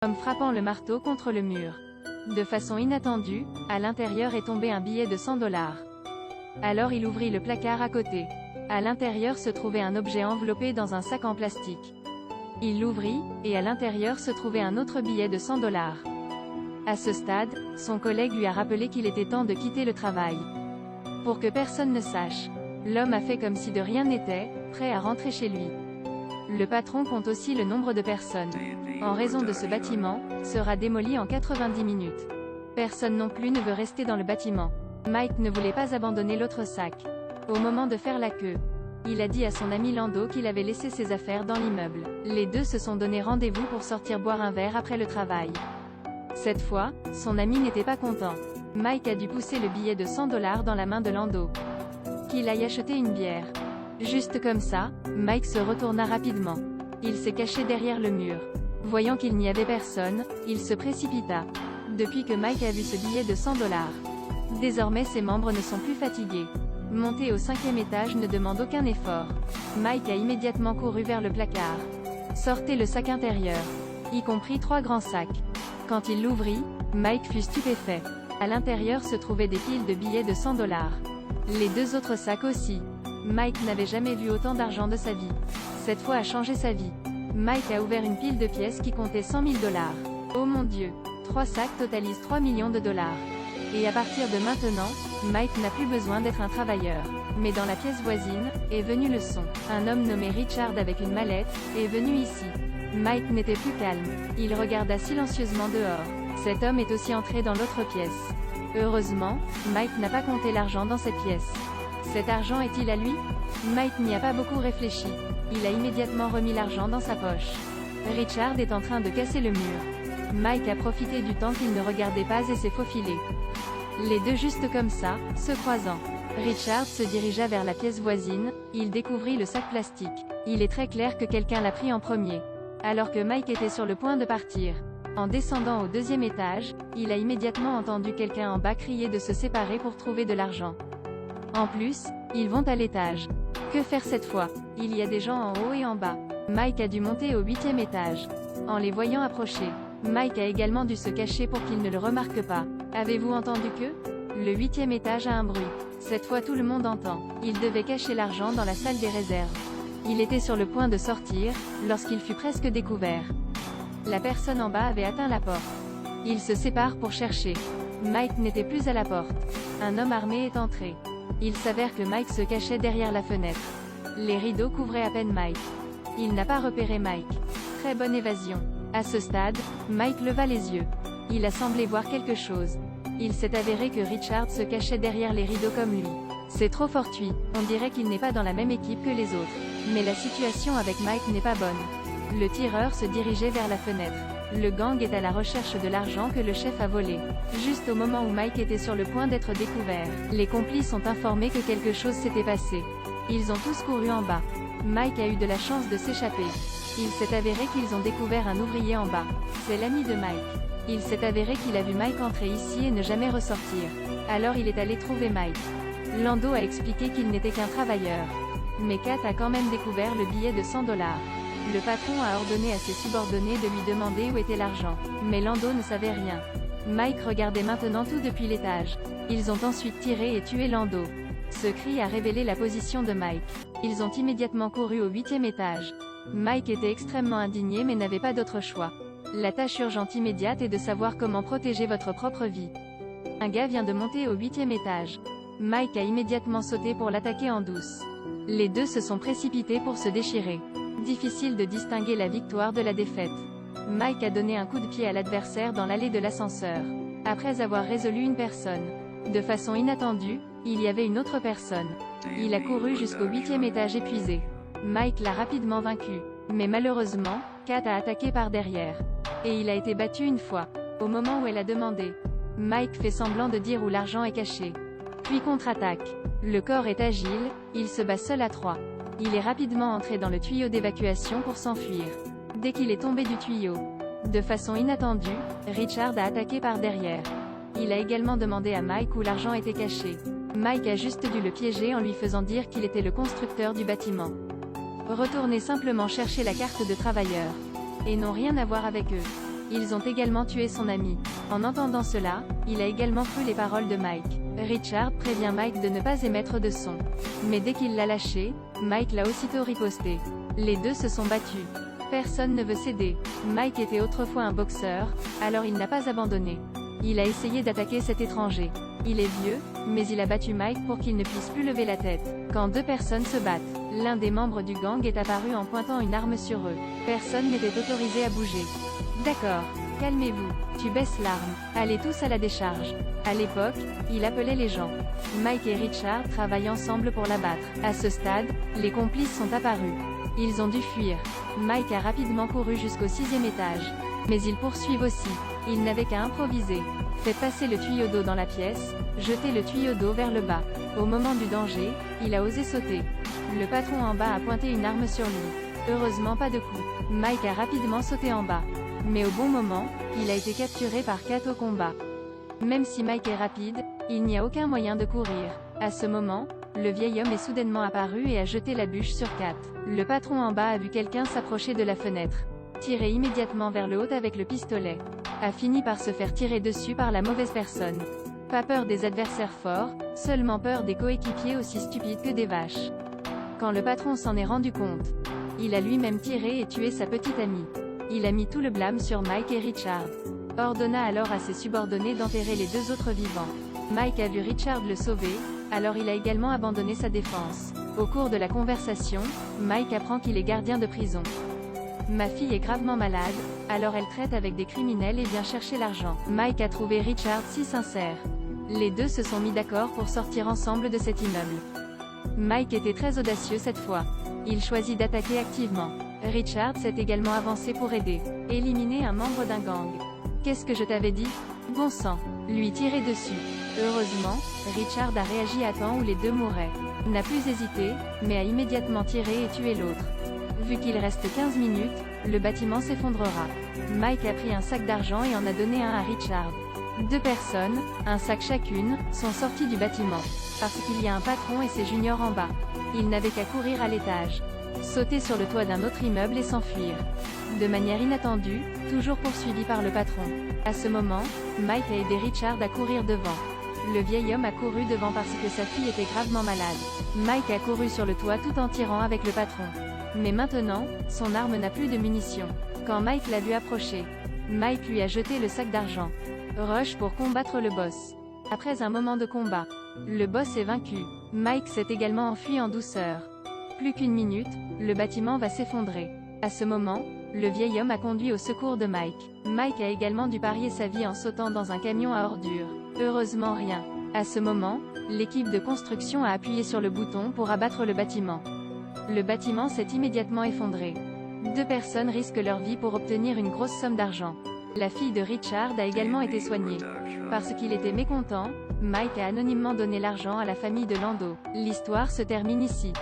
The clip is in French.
Homme frappant le marteau contre le mur. De façon inattendue, à l'intérieur est tombé un billet de 100 $. Alors il ouvrit le placard à côté. À l'intérieur se trouvait un objet enveloppé dans un sac en plastique. Il l'ouvrit, et à l'intérieur se trouvait un autre billet de 100 $. À ce stade, son collègue lui a rappelé qu'il était temps de quitter le travail. Pour que personne ne sache, l'homme a fait comme si de rien n'était, prêt à rentrer chez lui. Le patron compte aussi le nombre de personnes. En raison de ce bâtiment, sera démoli en 90 minutes. Personne non plus ne veut rester dans le bâtiment. Mike ne voulait pas abandonner l'autre sac. Au moment de faire la queue, il a dit à son ami Lando qu'il avait laissé ses affaires dans l'immeuble. Les deux se sont donné rendez-vous pour sortir boire un verre après le travail. Cette fois, son ami n'était pas content. Mike a dû pousser le billet de 100 $ dans la main de Lando. Qu'il aille acheter une bière. Juste comme ça, Mike se retourna rapidement. Il s'est caché derrière le mur. Voyant qu'il n'y avait personne, il se précipita. Depuis que Mike a vu ce billet de 100 $, désormais ses membres ne sont plus fatigués. Monter au 5e étage ne demande aucun effort. Mike a immédiatement couru vers le placard. Sortez le sac intérieur, y compris 3 grands sacs. Quand il l'ouvrit, Mike fut stupéfait. À l'intérieur se trouvaient des piles de billets de 100 $. Les 2 autres sacs aussi. Mike n'avait jamais vu autant d'argent de sa vie. Cette fois a changé sa vie. Mike a ouvert une pile de pièces qui comptait 100 000 $. Oh mon Dieu! 3 sacs totalisent 3 millions de $. Et à partir de maintenant, Mike n'a plus besoin d'être un travailleur. Mais dans la pièce voisine, est venu le son. Un homme nommé Richard avec une mallette, est venu ici. Mike n'était plus calme. Il regarda silencieusement dehors. Cet homme est aussi entré dans l'autre pièce. Heureusement, Mike n'a pas compté l'argent dans cette pièce. Cet argent est-il à lui? Mike n'y a pas beaucoup réfléchi. Il a immédiatement remis l'argent dans sa poche. Richard est en train de casser le mur. Mike a profité du temps qu'il ne regardait pas et s'est faufilé. Les deux juste comme ça, se croisant. Richard se dirigea vers la pièce voisine, il découvrit le sac plastique. Il est très clair que quelqu'un l'a pris en premier. Alors que Mike était sur le point de partir. En descendant au 2e étage, il a immédiatement entendu quelqu'un en bas crier de se séparer pour trouver de l'argent. En plus, ils vont à l'étage. Que faire cette fois? Il y a des gens en haut et en bas. Mike a dû monter au 8e étage. En les voyant approcher, Mike a également dû se cacher pour qu'ils ne le remarquent pas. Avez-vous entendu que? Le 8e étage a un bruit. Cette fois tout le monde entend. Il devait cacher l'argent dans la salle des réserves. Il était sur le point de sortir, lorsqu'il fut presque découvert. La personne en bas avait atteint la porte. Ils se séparent pour chercher. Mike n'était plus à la porte. Un homme armé est entré. Il s'avère que Mike se cachait derrière la fenêtre. Les rideaux couvraient à peine Mike. Il n'a pas repéré Mike. Très bonne évasion. À ce stade, Mike leva les yeux. Il a semblé voir quelque chose. Il s'est avéré que Richard se cachait derrière les rideaux comme lui. C'est trop fortuit, on dirait qu'il n'est pas dans la même équipe que les autres. Mais la situation avec Mike n'est pas bonne. Le tireur se dirigeait vers la fenêtre. Le gang est à la recherche de l'argent que le chef a volé. Juste au moment où Mike était sur le point d'être découvert, les complices ont informé que quelque chose s'était passé. Ils ont tous couru en bas. Mike a eu de la chance de s'échapper. Il s'est avéré qu'ils ont découvert un ouvrier en bas. C'est l'ami de Mike. Il s'est avéré qu'il a vu Mike entrer ici et ne jamais ressortir. Alors il est allé trouver Mike. Lando a expliqué qu'il n'était qu'un travailleur. Mais Kat a quand même découvert le billet de 100 $. Le patron a ordonné à ses subordonnés de lui demander où était l'argent. Mais Lando ne savait rien. Mike regardait maintenant tout depuis l'étage. Ils ont ensuite tiré et tué Lando. Ce cri a révélé la position de Mike. Ils ont immédiatement couru au 8e étage. Mike était extrêmement indigné mais n'avait pas d'autre choix. La tâche urgente immédiate est de savoir comment protéger votre propre vie. Un gars vient de monter au 8e étage. Mike a immédiatement sauté pour l'attaquer en douce. Les deux se sont précipités pour se déchirer. Difficile de distinguer la victoire de la défaite. Mike a donné un coup de pied à l'adversaire dans l'allée de l'ascenseur. Après avoir résolu une personne. De façon inattendue, il y avait une autre personne. Il a couru jusqu'au 8e étage épuisé. Mike l'a rapidement vaincu. Mais malheureusement, Kat a attaqué par derrière. Et il a été battu une fois. Au moment où elle a demandé. Mike fait semblant de dire où l'argent est caché. Puis contre-attaque. Le corps est agile, il se bat seul à 3. Il est rapidement entré dans le tuyau d'évacuation pour s'enfuir. Dès qu'il est tombé du tuyau. De façon inattendue, Richard a attaqué par derrière. Il a également demandé à Mike où l'argent était caché. Mike a juste dû le piéger en lui faisant dire qu'il était le constructeur du bâtiment. Retournez simplement chercher la carte de travailleur. Et n'ont rien à voir avec eux. Ils ont également tué son ami. En entendant cela, il a également cru les paroles de Mike. Richard prévient Mike de ne pas émettre de son. Mais dès qu'il l'a lâché, Mike l'a aussitôt riposté. Les deux se sont battus. Personne ne veut céder. Mike était autrefois un boxeur, alors il n'a pas abandonné. Il a essayé d'attaquer cet étranger. Il est vieux, mais il a battu Mike pour qu'il ne puisse plus lever la tête. Quand deux personnes se battent, l'un des membres du gang est apparu en pointant une arme sur eux. Personne n'était autorisé à bouger. D'accord, calmez-vous, tu baisses l'arme, allez tous à la décharge. À l'époque, il appelait les gens. Mike et Richard travaillent ensemble pour l'abattre. À ce stade, les complices sont apparus. Ils ont dû fuir. Mike a rapidement couru jusqu'au 6e étage. Mais ils poursuivent aussi. Ils n'avaient qu'à improviser. Faites passer le tuyau d'eau dans la pièce, jetez le tuyau d'eau vers le bas. Au moment du danger, il a osé sauter. Le patron en bas a pointé une arme sur lui. Heureusement pas de coup. Mike a rapidement sauté en bas. Mais au bon moment, il a été capturé par Kat au combat. Même si Mike est rapide, il n'y a aucun moyen de courir. À ce moment, le vieil homme est soudainement apparu et a jeté la bûche sur Kat. Le patron en bas a vu quelqu'un s'approcher de la fenêtre. Tiré immédiatement vers le haut avec le pistolet. A fini par se faire tirer dessus par la mauvaise personne. Pas peur des adversaires forts, seulement peur des coéquipiers aussi stupides que des vaches. Quand le patron s'en est rendu compte, il a lui-même tiré et tué sa petite amie. Il a mis tout le blâme sur Mike et Richard. Ordonna alors à ses subordonnés d'enterrer les deux autres vivants. Mike a vu Richard le sauver, alors il a également abandonné sa défense. Au cours de la conversation, Mike apprend qu'il est gardien de prison. Ma fille est gravement malade, alors elle traite avec des criminels et vient chercher l'argent. Mike a trouvé Richard si sincère. Les deux se sont mis d'accord pour sortir ensemble de cet immeuble. Mike était très audacieux cette fois. Il choisit d'attaquer activement. Richard s'est également avancé pour aider. Éliminer un membre d'un gang. Qu'est-ce que je t'avais dit? Bon sang. Lui tirer dessus. Heureusement, Richard a réagi à temps où les deux mouraient. N'a plus hésité, mais a immédiatement tiré et tué l'autre. Vu qu'il reste 15 minutes, le bâtiment s'effondrera. Mike a pris un sac d'argent et en a donné un à Richard. Deux personnes, un sac chacune, sont sorties du bâtiment. Parce qu'il y a un patron et ses juniors en bas. Ils n'avaient qu'à courir à l'étage. Sauter sur le toit d'un autre immeuble et s'enfuir. De manière inattendue, toujours poursuivi par le patron. À ce moment, Mike a aidé Richard à courir devant. Le vieil homme a couru devant parce que sa fille était gravement malade. Mike a couru sur le toit tout en tirant avec le patron. Mais maintenant, son arme n'a plus de munitions. Quand Mike l'a vu approcher, Mike lui a jeté le sac d'argent. Rush pour combattre le boss. Après un moment de combat, le boss est vaincu. Mike s'est également enfui en douceur. Plus qu'une minute, le bâtiment va s'effondrer. À ce moment, le vieil homme a conduit au secours de Mike. Mike a également dû parier sa vie en sautant dans un camion à ordures. Heureusement rien. À ce moment, l'équipe de construction a appuyé sur le bouton pour abattre le bâtiment. Le bâtiment s'est immédiatement effondré. Deux personnes risquent leur vie pour obtenir une grosse somme d'argent. La fille de Richard a également été soignée. Parce qu'il était mécontent, Mike a anonymement donné l'argent à la famille de Lando. L'histoire se termine ici.